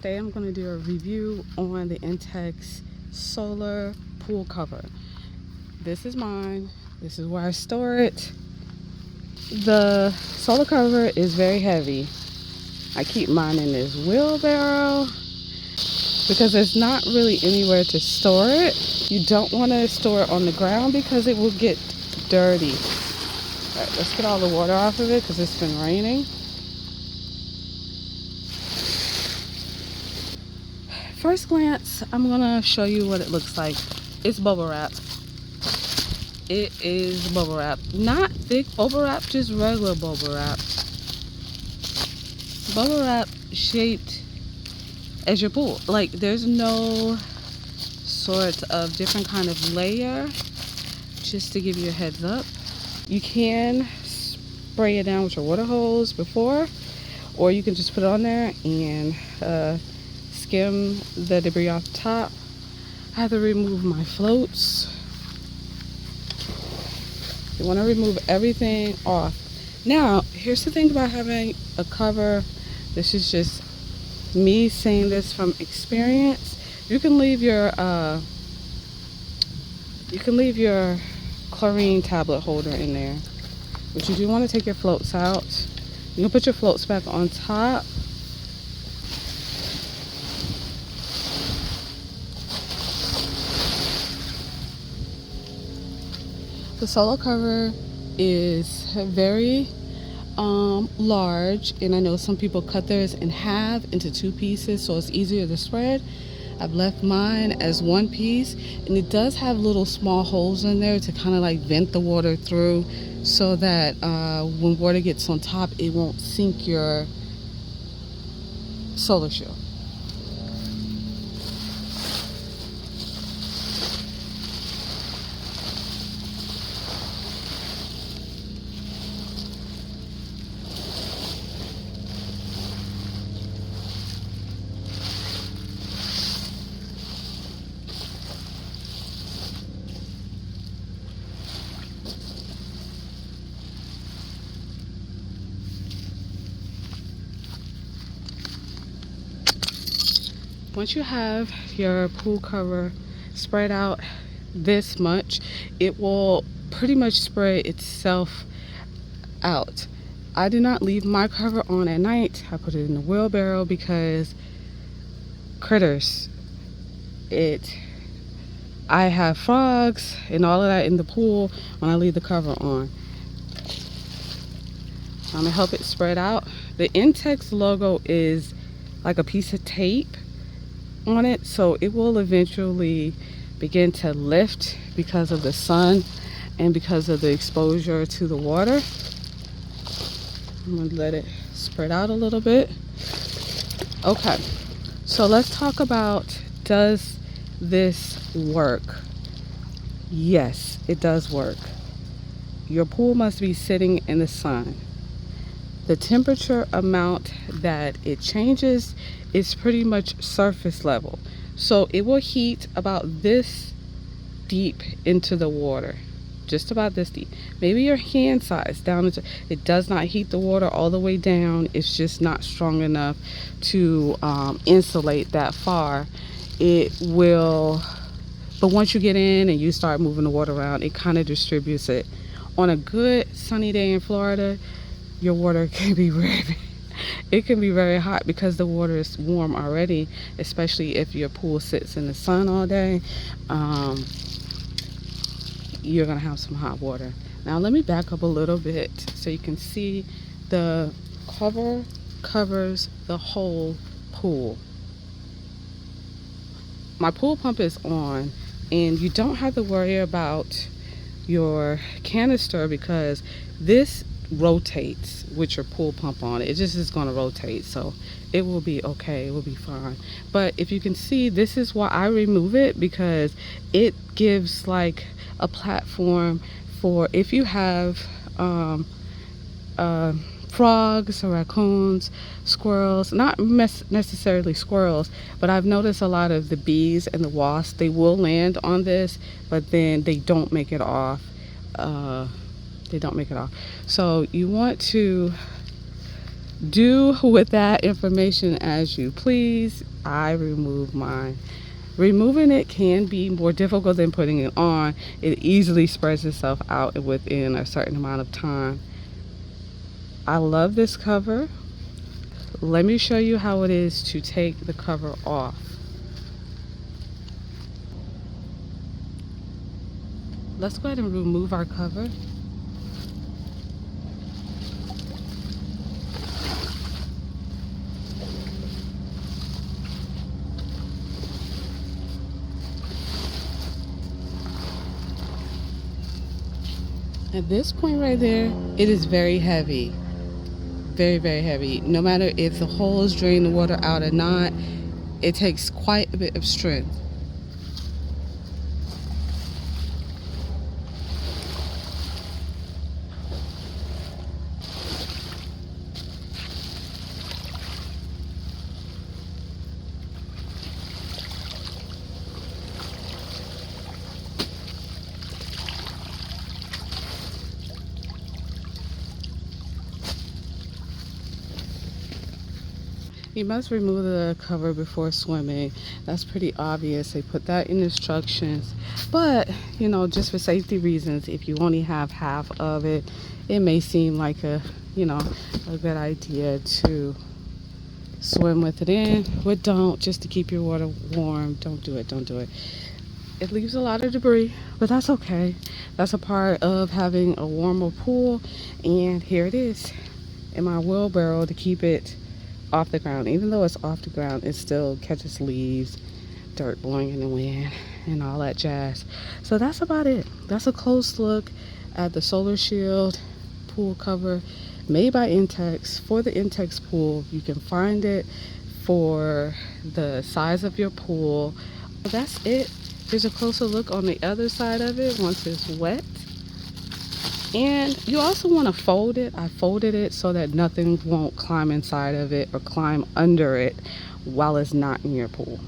Today I'm going to do a review on the Intex Solar Pool cover. This is mine. This is where I store it. The solar cover is very heavy. I keep mine in this wheelbarrow because there's not really anywhere to store it. You don't want to store it on the ground because it will get dirty. All right, let's get all the water off of it because it's been raining. First glance, I'm gonna show you what it looks like. It's bubble wrap. It is bubble wrap. Not thick bubble wrap, just regular bubble wrap. Bubble wrap shaped as your pool. Like there's no sort of different kind of layer, just to give you a heads up. You can spray it down with your water hose before, or you can just put it on there and skim the debris off the top. I have to remove my floats. You want to remove everything off. Now, here's the thing about having a cover. This is just me saying this from experience. You can leave your chlorine tablet holder in there, but you do want to take your floats out. You can put your floats back on top. The solar cover is very large, and I know some people cut theirs in half into two pieces so it's easier to spread. I've left mine as one piece, and it does have little small holes in there to kind of like vent the water through so that when water gets on top it won't sink your solar shield. Once you have your pool cover spread out this much, it will pretty much spray itself out. I do not leave my cover on at night. I put it in the wheelbarrow because critters. I have frogs and all of that in the pool when I leave the cover on. I'm gonna help it spread out. The Intex logo is like a piece of tape on it, so it will eventually begin to lift because of the sun and because of the exposure to the water. I'm gonna let it spread out a little bit. Okay, so let's talk about, does this work? Yes, it does work. Your pool must be sitting in the sun. The temperature amount that it changes is pretty much surface level. So it will heat about this deep into the water. Just about this deep. Maybe your hand size down into, it does not heat the water all the way down. It's just not strong enough to insulate that far. It will, but once you get in and you start moving the water around, it kind of distributes it. On a good sunny day in Florida, your water can be it can be very hot because the water is warm already, especially if your pool sits in the sun all day. You're gonna have some hot water. Now let me back up a little bit so you can see the cover covers the whole pool. My pool pump is on, and you don't have to worry about your canister because this rotates with your pool pump on. It just is going to rotate, so it will be okay. It will be fine. But if you can see, this is why I remove it, because it gives like a platform for if you have frogs or raccoons, squirrels, not necessarily squirrels, but I've noticed a lot of the bees and the wasps, they will land on this, but then they don't make it off. So you want to Do with that information as you please. I remove mine. Removing it can be more difficult than putting it on. It easily spreads itself out within a certain amount of time. I love this cover. Let me show you how it is to take the cover off. Let's go ahead and remove our cover. At this point right there, it is very heavy. Very, very heavy. No matter if the holes drain the water out or not, it takes quite a bit of strength. You must remove the cover before swimming. That's pretty obvious. They put that in instructions. But, you know, just for safety reasons, if you only have half of it, it may seem like a good idea to swim with it in. But don't, just to keep your water warm. Don't do it. Don't do it. It leaves a lot of debris, but that's okay. That's a part of having a warmer pool. And here it is in my wheelbarrow to keep it off the ground. Even though it's off the ground, it still catches leaves, dirt blowing in the wind, and all that jazz. So that's about it. That's a close look at the Solar Shield pool cover made by Intex for the Intex pool. You can find it for the size of your pool. That's it. Here's a closer look on the other side of it once it's wet. And you also want to fold it. I folded it so that nothing won't climb inside of it or climb under it while it's not in your pool.